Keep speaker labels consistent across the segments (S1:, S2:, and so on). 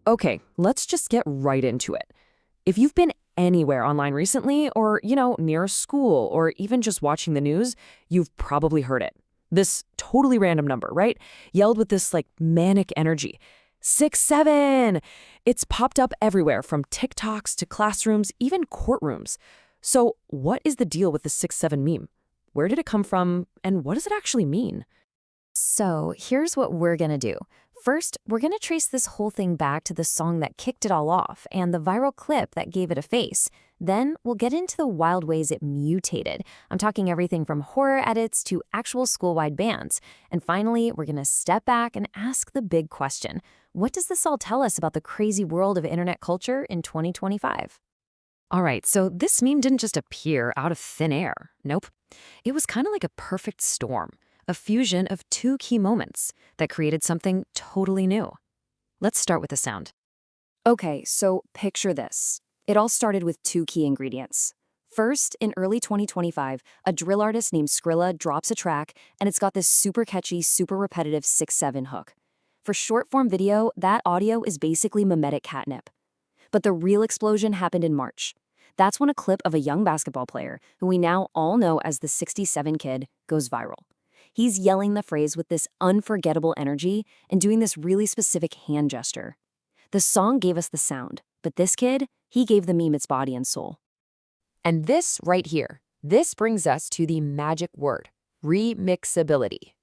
S1: Okay, let's just get right into it. If you've been anywhere online recently, or, near a school, or even just watching the news, you've probably heard it. This totally random number, right? Yelled with this like manic energy. 6-7! It's popped up everywhere from TikToks to classrooms, even courtrooms. So, what is the deal with the 6-7 meme? Where did it come from, and what does it actually mean?
S2: So here's what we're going to do. First, we're going to trace this whole thing back to the song that kicked it all off and the viral clip that gave it a face. Then we'll get into the wild ways it mutated. I'm talking everything from horror edits to actual school-wide bans. And finally, we're going to step back and ask the big question. What does this all tell us about the crazy world of internet culture in 2025?
S1: All right, so this meme didn't just appear out of thin air. Nope. It was kind of like a perfect storm, a fusion of two key moments that created something totally new. Let's start with the sound.
S2: Okay, so picture this. It all started with two key ingredients. First, in early 2025, a drill artist named Skrilla drops a track, and it's got this super catchy, super repetitive 6-7 hook. For short-form video, that audio is basically mimetic catnip. But the real explosion happened in March. That's when a clip of a young basketball player, who we now all know as the 67 Kid, goes viral. He's yelling the phrase with this unforgettable energy and doing this really specific hand gesture. The song gave us the sound, but this kid, he gave the meme its body and soul.
S3: And this right here, this brings us to the magic word, remixability.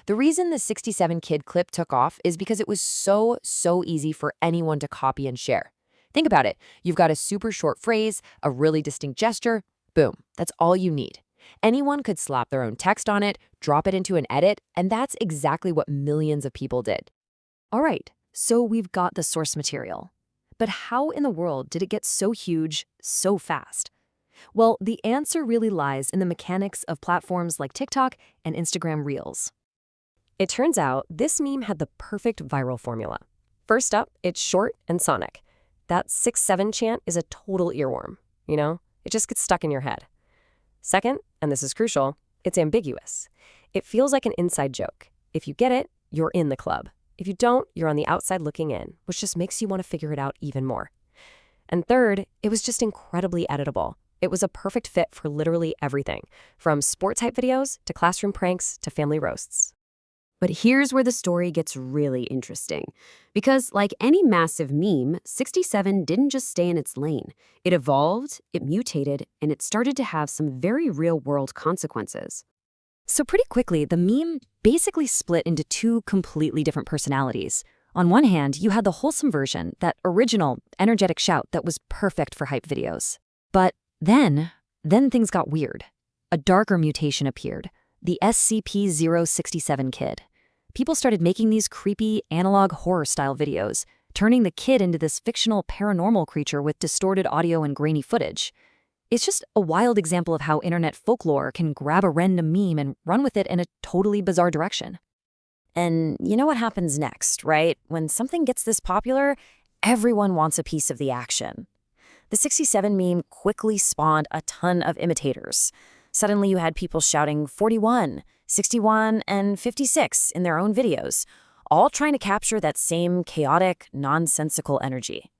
S3: The reason the 67 Kid clip took off is because it was so easy for anyone to copy and share. Think about it. You've got a super short phrase, a really distinct gesture. Boom, that's all you need. Anyone could slap their own text on it, drop it into an edit, and that's exactly what millions of people did.
S2: All right, so we've got the source material. But how in the world did it get so huge, so fast? Well, the answer really lies in the mechanics of platforms like TikTok and Instagram Reels.
S4: It turns out this meme had the perfect viral formula. First up, it's short and sonic. That 6-7 chant is a total earworm, It just gets stuck in your head. Second, and this is crucial, it's ambiguous. It feels like an inside joke. If you get it, you're in the club. If you don't, you're on the outside looking in, which just makes you want to figure it out even more. And third, it was just incredibly editable. It was a perfect fit for literally everything, from sport-type videos to classroom pranks to family roasts.
S5: But here's where the story gets really interesting. Because like any massive meme, 67 didn't just stay in its lane. It evolved, it mutated, and it started to have some very real-world consequences.
S2: So pretty quickly, the meme basically split into two completely different personalities. On one hand, you had the wholesome version, that original, energetic shout that was perfect for hype videos. But then things got weird. A darker mutation appeared, the SCP-067 Kid. People started making these creepy, analog horror-style videos, turning the kid into this fictional paranormal creature with distorted audio and grainy footage. It's just a wild example of how internet folklore can grab a random meme and run with it in a totally bizarre direction. And you know what happens next, right? When something gets this popular, everyone wants a piece of the action. The 67 meme quickly spawned a ton of imitators. Suddenly you had people shouting 41, 61, and 56 in their own videos, all trying to capture that same chaotic, nonsensical energy.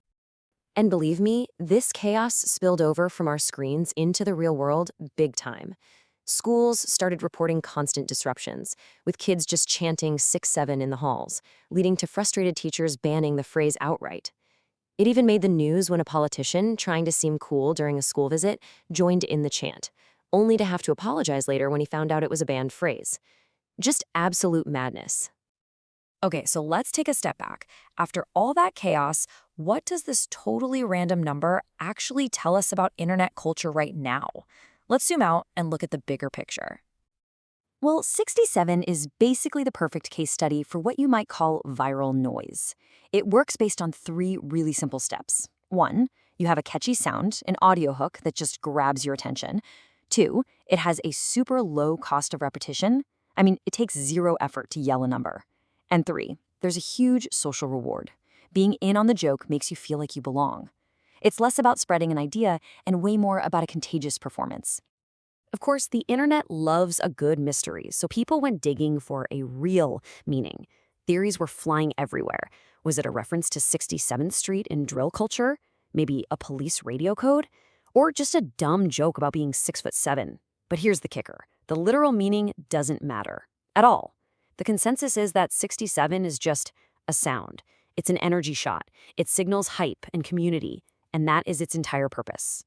S2: And believe me, this chaos spilled over from our screens into the real world big time. Schools started reporting constant disruptions, with kids just chanting 6-7 in the halls, leading to frustrated teachers banning the phrase outright. It even made the news when a politician, trying to seem cool during a school visit, joined in the chant, only to have to apologize later when he found out it was a banned phrase. Just absolute madness. Okay, so let's take a step back. After all that chaos, what does this totally random number actually tell us about internet culture right now? Let's zoom out and look at the bigger picture. Well, 67 is basically the perfect case study for what you might call viral noise. It works based on three really simple steps. 1, you have a catchy sound, an audio hook that just grabs your attention. 2, it has a super low cost of repetition. I mean, it takes 0 effort to yell a number. And 3, there's a huge social reward. Being in on the joke makes you feel like you belong. It's less about spreading an idea and way more about a contagious performance. Of course, the internet loves a good mystery, so people went digging for a real meaning. Theories were flying everywhere. Was it a reference to 67th Street in drill culture? Maybe a police radio code? Or just a dumb joke about being 6'7"? But here's the kicker. The literal meaning doesn't matter at all. The consensus is that 67 is just a sound. It's an energy shot. It signals hype and community, and that is its entire purpose.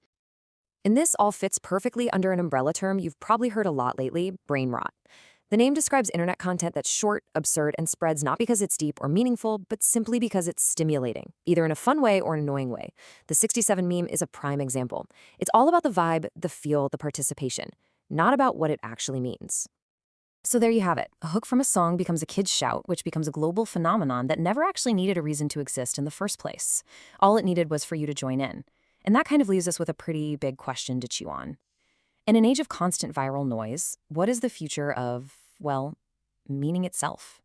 S3: And this all fits perfectly under an umbrella term you've probably heard a lot lately, brain rot. The name describes internet content that's short, absurd, and spreads not because it's deep or meaningful, but simply because it's stimulating, either in a fun way or an annoying way. The 67 meme is a prime example. It's all about the vibe, the feel, the participation, not about what it actually means.
S6: So there you have it. A hook from a song becomes a kid's shout, which becomes a global phenomenon that never actually needed a reason to exist in the first place. All it needed was for you to join in. And that kind of leaves us with a pretty big question to chew on. In an age of constant viral noise, what is the future of, well, meaning itself?